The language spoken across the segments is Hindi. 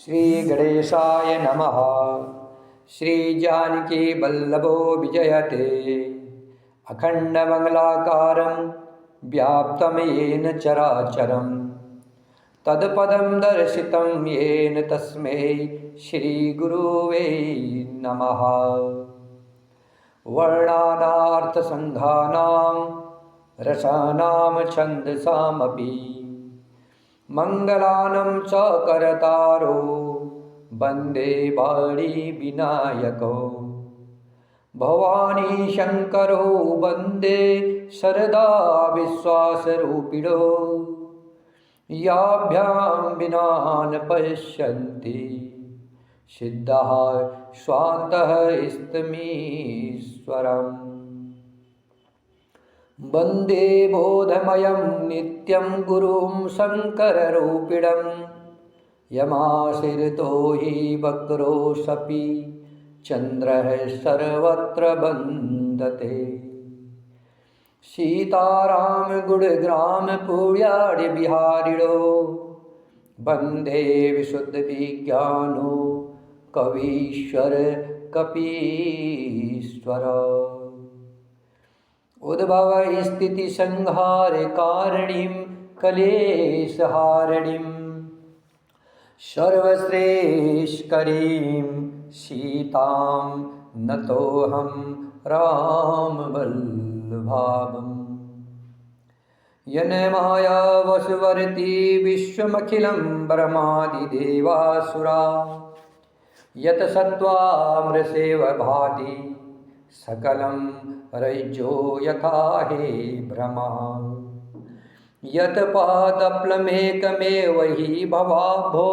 श्री गणेशाय नमः। श्री जानकी वल्लभो विजयते अखंडमंगलाकारं व्याप्तं येन चराचरं तत्पदं दर्शितं येन तस्मै श्री गुरुवे नमः। वर्णानार्थसंघानां रसानां छन्दसामपि मंगलानं च करतारो वंदे वाणी विनायको। भवानी शंकरो वंदे सरदा विश्वासरूपिणो याभ्यां विना न पश्यन्ति सिद्धः स्वान्तः इस्तमीश्वरम्। वंदे बोधमयं नित्यं गुरुं शंकररूपिणं यमाश्रितो हि वक्रोऽपि चन्द्रः सर्वत्र वन्दते। सीताराम गुणग्राम पुण्यार्य विहारिणो वंदे विशुद्धविज्ञानो कवीश्वर कपीश्वर। उद्भव स्थिति संहार कारणीं कलेशहारिणीं सर्वश्रेष्ठकरीं सीतां नतोऽहं रामवल्लभाम्। यन्माया वशवर्ती विश्वमखिलं ब्रह्मादिदेवासुरा यत्सत्त्वामृषेव भाति सकलं रज्जो यथा हे भ्रमः। यत्पादप्लमेकमेव हि भवाब्धो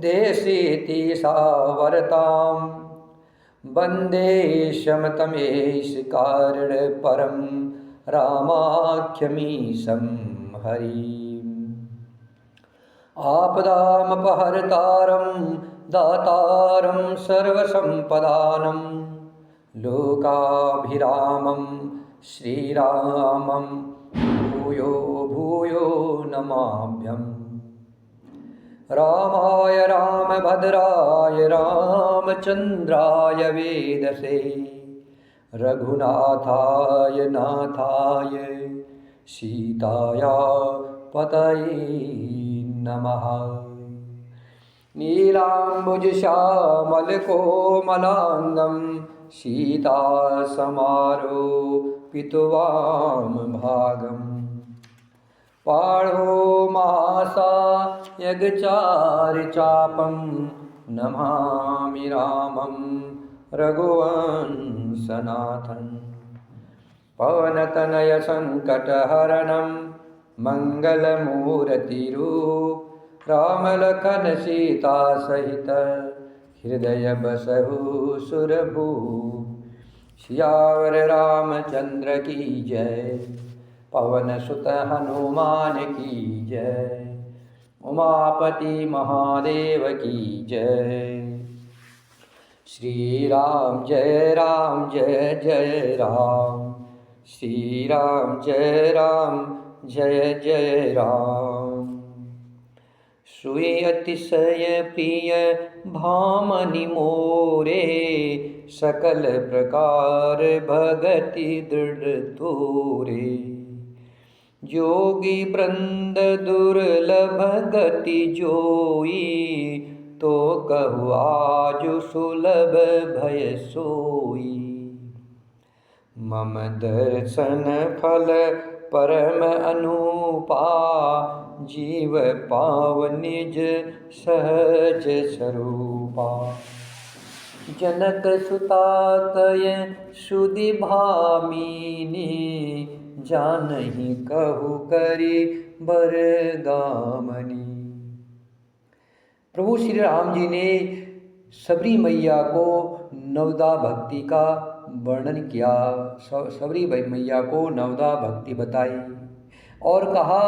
देशेति सावरतां वन्दे शमतमेश कारणपरं रामाख्यमीशं हरिम्। आपदामपहर्तारं दातारं सर्वसम्पदानं लोकाभिरामं श्रीरामं भूयो भूयो नमाम्यहम्। रामाय रामभद्राय रामचन्द्राय वेदसे रघुनाथाय नाथाय सीताया पतये नमः। नीलाम्बुजश्यामलकोमलाङ्गं सीतासमारोपितवामभागम् पाणो महासायगचारिचापं नमामि रामं रघुवंशनाथं। पवनतनयसङ्कटहरणं मङ्गलमूर्तिरूप रामलखन सीता सहित हृदय बसहु सुरभू। सियावर रामचंद्र की जय पवन सुत हनुमान की जय उमापति महादेव की जय। श्री राम जय जय राम श्री राम जय जय राम। सुई अतिशय प्रिय भामनि मोरे सकल प्रकार भगति दृढ़ तोरे। जोगी वृंद दुर्लभ गति जोई तो कहु आजु सुलभ भय सोई। मम दर्शन फल परम अनुपा जीव पाव निज सहज स्वरूपा। जनक सुता कय सुधि भामिनी जानहि कहु करि बरगामनी। प्रभु श्री राम जी ने सबरी मैया को नवदा भक्ति का वर्णन किया। सबरी मैया को नवदा भक्ति बताई और कहा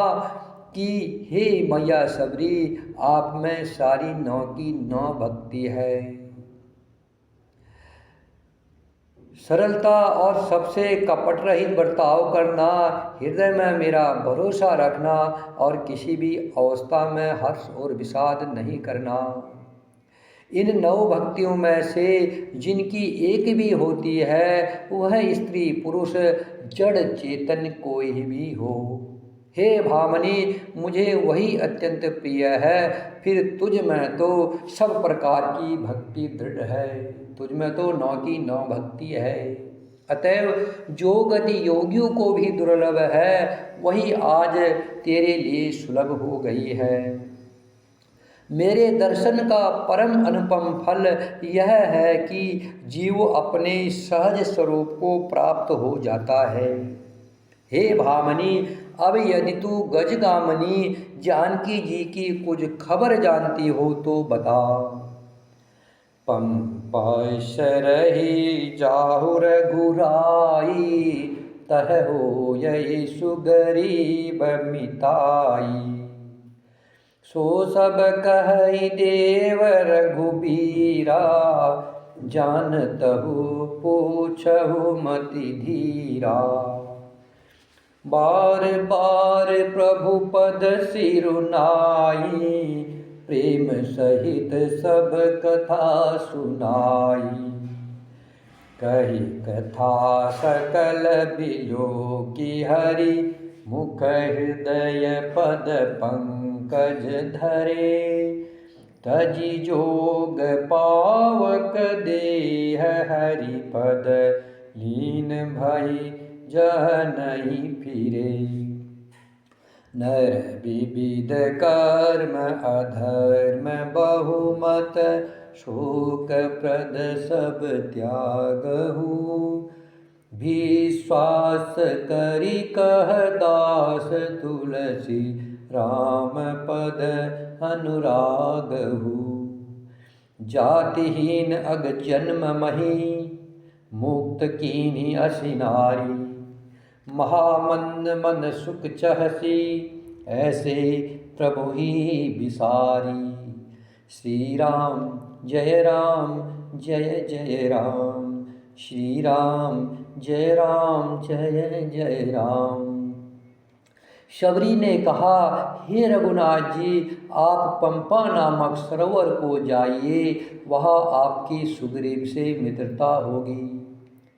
कि हे मैया सबरी आप में सारी नौ की नौ भक्ति है। सरलता और सबसे कपट रहित बर्ताव करना, हृदय में मेरा भरोसा रखना और किसी भी अवस्था में हर्ष और विषाद नहीं करना। इन 9 भक्तियों में से जिनकी एक भी होती है, वह स्त्री पुरुष जड़ चेतन कोई भी हो। हे भामनी, मुझे वही अत्यंत प्रिय है। फिर तुझ में तो सब प्रकार की भक्ति दृढ़ है, तुझ में तो 9 की 9 भक्ति है। अतएव जो गति योगियों को भी दुर्लभ है, वही आज तेरे लिए सुलभ हो गई है। मेरे दर्शन का परम अनुपम फल यह है कि जीव अपने सहज स्वरूप को प्राप्त हो जाता है। हे भामनी, अब यदि तू गजगामनी जानकी जी की कुछ खबर जानती हो तो बता। पंपश रही जाहु रघुराई, तह हो यही सुगरीब मिताई। सो सब कहई देव रघुबीरा, जानतहु पूछहु मति धीरा। बार बार प्रभु पद सिरुनाई, प्रेम सहित सब कथा सुनाई। कही कथा सकल बिलोकी हरि, मुख हृदय पद पंकज धरे। तजि जोग पावक देह हरि पद, लीन भई जह नहीं फिरे। नर विविध कर्म अधर्म बहुमत, शोक प्रद सब त्यागहु। विश्वास करि कह दास तुलसी, राम पद अनुरागहु। जातिहीन अग जन्म मही, मुक्त कीन्ही असी नारी। महामंद मन सुख चहसी, ऐसे प्रभु ही बिसारी। श्री राम जय राम जय जय राम, श्री राम जय जय राम। शबरी ने कहा, हे रघुनाथ जी, आप पंपा नामक सरोवर को जाइए, वहाँ आपकी सुग्रीव से मित्रता होगी।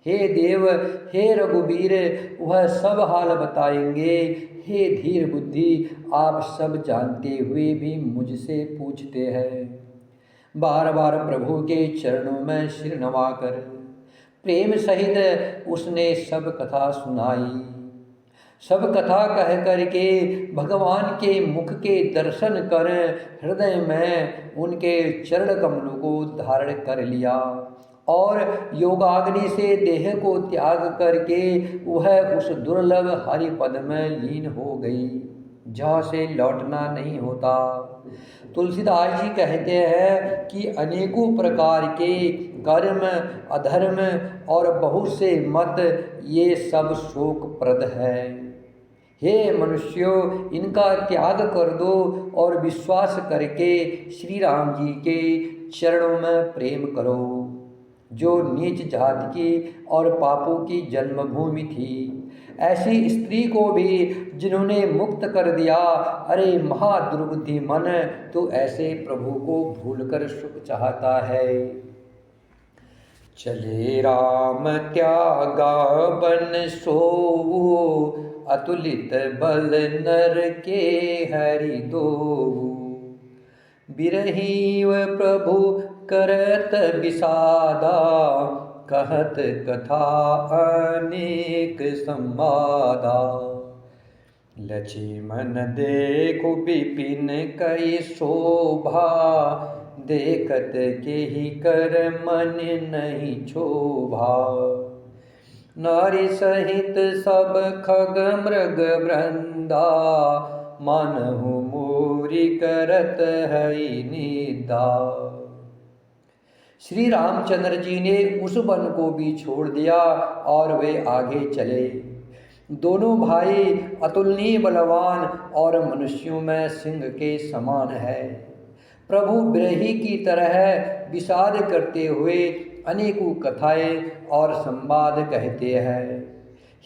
हे देव, हे रघुवीर, वह सब हाल बताएंगे। हे धीर बुद्धि, आप सब जानते हुए भी मुझसे पूछते हैं। बार बार प्रभु के चरणों में सिर नवाकर प्रेम सहित उसने सब कथा सुनाई। सब कथा कह करके भगवान के मुख के दर्शन कर हृदय में उनके चरण कमलों को धारण कर लिया और योगाग्नि से देह को त्याग करके वह उस दुर्लभ हरि पद में लीन हो गई, जहाँ से लौटना नहीं होता। तुलसीदास जी कहते हैं कि अनेकों प्रकार के कर्म, अधर्म और बहुत से मत, ये सब शोकप्रद है। हे मनुष्यों, इनका त्याग कर दो और विश्वास करके श्री राम जी के चरणों में प्रेम करो, जो नीच जाति की और पापों की जन्मभूमि थी। ऐसी स्त्री को भी जिन्होंने मुक्त कर दिया। अरे महादुर्बुद्धि मन, तो ऐसे प्रभु को भूलकर सुख चाहता है। चले राम त्यागा बन सोऊ, अतुलित बल नर के हरि दोऊ। बिरहीव प्रभु करत विषादा, कहत कथा अनेक संवादा। लक्ष्मण देखु विपिन कई शोभा, देखत के ही कर मन नहीं क्षोभा। नारी सहित सब खग मृग वृंदा, मानहु मोरी करत है निदा। श्री रामचंद्र जी ने उस वन को भी छोड़ दिया और वे आगे चले। दोनों भाई अतुलनीय बलवान और मनुष्यों में सिंह के समान है। प्रभु बिरही की तरह विषाद करते हुए अनेकों कथाएं और संवाद कहते हैं।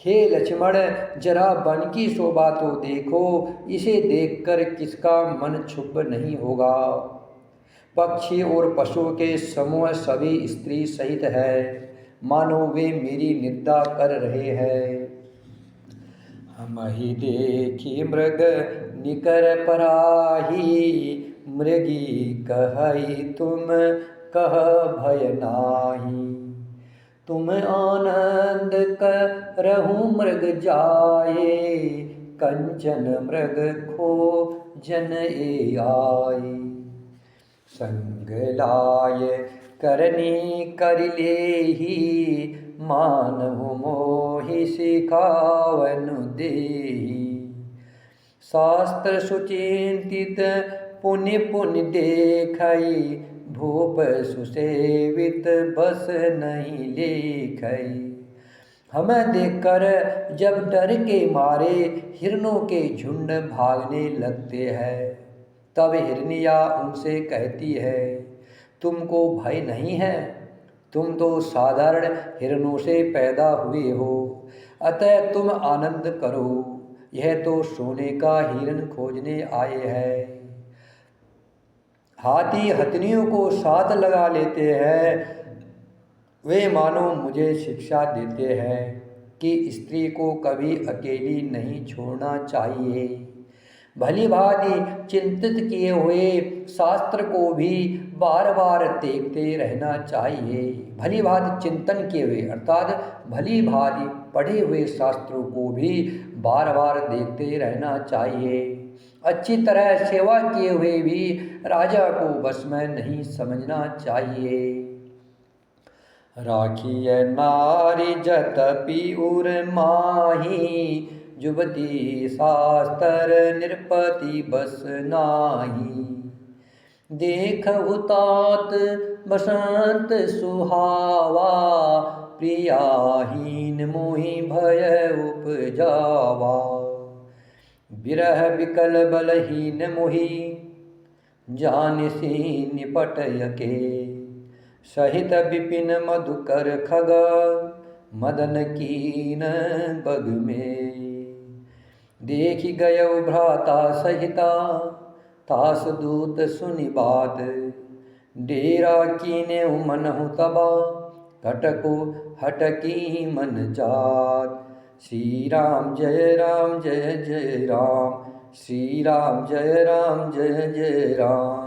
हे लक्ष्मण, जरा वन की शोभा तो देखो, इसे देखकर किसका मन क्षुब्ध नहीं होगा। पक्षी और पशुओं के समूह सभी स्त्री सहित है, मानो वे मेरी निंदा कर रहे हैं। हम ही देखी मृग निकर पराही, मृगी कहई तुम कह भय नाही। तुम आनंद करहु मृग जाए, कंचन मृग खो जन ए आई। संग लाय करनी कर लेही, मानहु मोहि सिखावनु देही। शास्त्र सुचिंतित पुनि पुनि देखई, भूप सुसेवित बस नहीं लेखई। हमें देखकर जब डर के मारे हिरणों के झुंड भागने लगते हैं, तब हिरनिया उनसे कहती है, तुमको भय नहीं है? तुम तो साधारण हिरणों से पैदा हुए हो, अतः तुम आनंद करो। यह तो सोने का हिरण खोजने आए हैं। हाथी हथनियों को साथ लगा लेते हैं, वे मानो मुझे शिक्षा देते हैं कि स्त्री को कभी अकेली नहीं छोड़ना चाहिए। भली भांति चिंतित किए हुए शास्त्र को भी बार बार देखते रहना चाहिए। भली भांति चिंतन किए हुए अर्थात भली भांति पढ़े हुए शास्त्रों को भी बार बार देखते रहना चाहिए। अच्छी तरह सेवा किए हुए भी राजा को बस में नहीं समझना चाहिए। राखिय नारी जतपि उर माही, जुबती शास्त्र निरपति बस नाही। देखहु तात बसंत सुहावा, प्रियाहीन मोहि भय उपजावा। विरह विकल बलहीन मोहि, जानिसी निपटयके। सहित विपिन मधुकर खग, मदन कीन बग में। देखि गयो भ्राता सहिता, तास दूत सुनि बात। डेरा कीने मनहु तबा, कटको हटकी मन जात। श्री राम जय राम जय जय राम, श्री राम जय राम जय जय राम।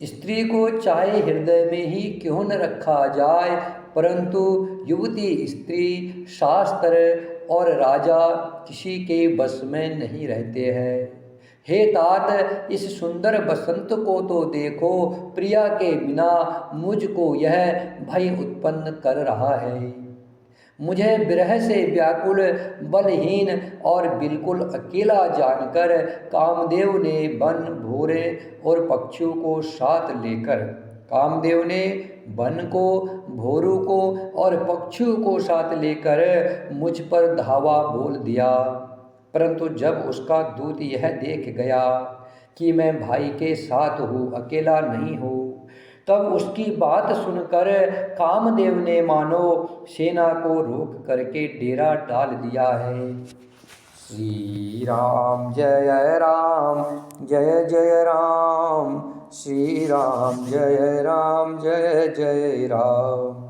स्त्री को चाहे हृदय में ही क्यों न रखा जाए, परंतु युवती, स्त्री, शास्त्र और राजा किसी के बस में नहीं रहते हैं। हे तात, इस सुंदर बसंत को तो देखो, प्रिया के बिना मुझको यह भय उत्पन्न कर रहा है। मुझे विरह से व्याकुल, बलहीन और बिल्कुल अकेला जानकर कामदेव ने वन, भोरे और पक्षियों को साथ लेकर कामदेव ने वन को, भोरू को और पक्षियों को साथ लेकर मुझ पर धावा बोल दिया। परंतु जब उसका दूत यह देख गया कि मैं भाई के साथ हूँ, अकेला नहीं हूँ, तब उसकी बात सुनकर कामदेव ने मानो सेना को रोक करके डेरा डाल दिया है। श्री राम जय राम जय जय राम, श्री राम जय राम जय जय राम।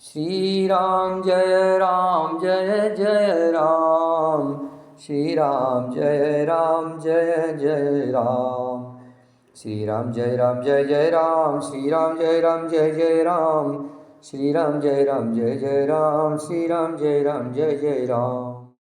श्री राम जय राम जय जय राम, श्री राम जय राम जय जय राम। श्री राम जय राम जय जय राम, श्री राम जय राम जय जय राम, श्री राम जय राम जय जय राम, श्री राम जय राम जय जय राम।